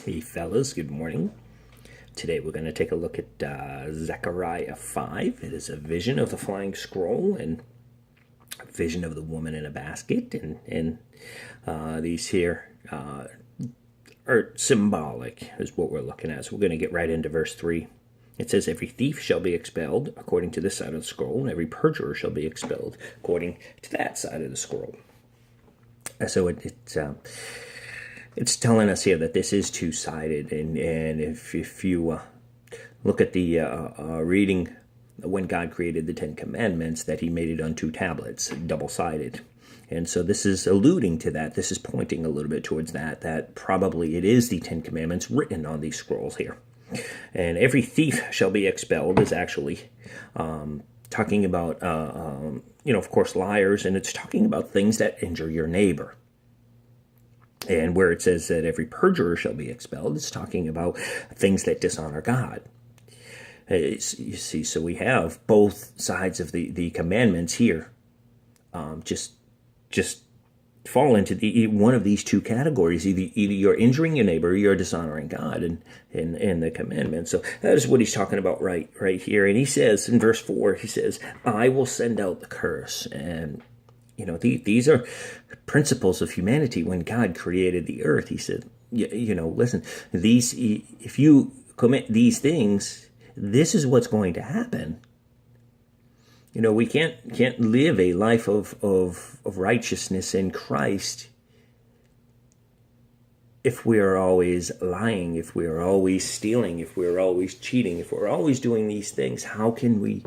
Hey fellas, good morning. Today we're going to take a look at Zechariah 5. It is a vision of the flying scroll and a vision of the woman in a basket. And these here are symbolic, is what we're looking at. So we're going to get right into verse 3. It says, every thief shall be expelled according to this side of the scroll, and every perjurer shall be expelled according to that side of the scroll. So it's telling us here that this is two-sided, and if you look at the reading when God created the Ten Commandments, that he made it on two tablets, double-sided. And so this is alluding to that. This is pointing a little bit towards that probably it is the Ten Commandments written on these scrolls here. And every thief shall be expelled is actually talking about, of course, liars, and it's talking about things that injure your neighbor. And where it says that every perjurer shall be expelled, it's talking about things that dishonor God. You see, so we have both sides of the commandments here. Just fall into one of these two categories. Either you're injuring your neighbor or you're dishonoring God in the commandments. So that is what he's talking about right here. And he says in verse 4, he says, I will send out the curse. And these are principles of humanity. When God created the earth, he said, listen, if you commit these things, this is what's going to happen. We can't live a life of righteousness in Christ if we are always lying, if we are always stealing, if we're always cheating, if we're always doing these things. How can we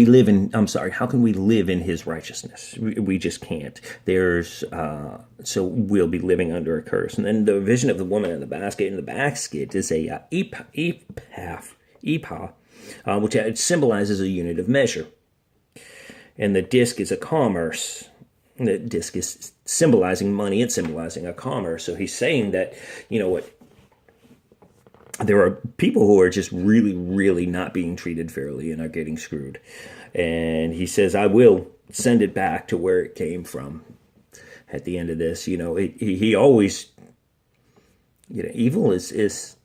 live in his righteousness? We just can't. So we'll be living under a curse. And then the vision of the woman in the basket. And the basket is a ephah, which symbolizes a unit of measure. And the disc is a commerce. The disc is symbolizing money. It's symbolizing a commerce. So he's saying that, there are people who are just really, really not being treated fairly and are getting screwed. And he says, I will send it back to where it came from. At the end of this, he always, evil is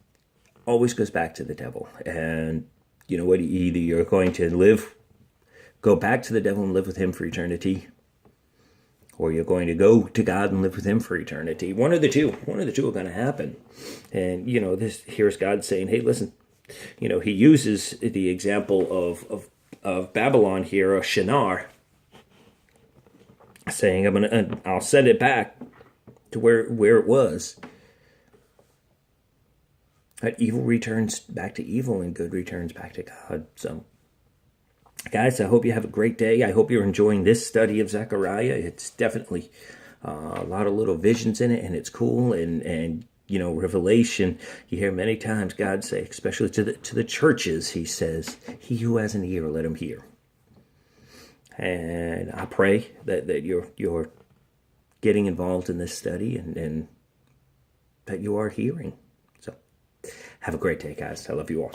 always goes back to the devil. And you know what? Either you're going to go back to the devil and live with him for eternity, or you're going to go to God and live with him for eternity. One of the two are going to happen. And, here's God saying, hey, listen, he uses the example of Babylon here, or Shinar, saying, I'll send it back to where it was. That evil returns back to evil and good returns back to God. So, guys, I hope you have a great day. I hope you're enjoying this study of Zechariah. It's definitely a lot of little visions in it, and it's cool. And Revelation, you hear many times God say, especially to the churches, he says, he who has an ear, let him hear. And I pray that you're getting involved in this study and that you are hearing. So have a great day, guys. I love you all.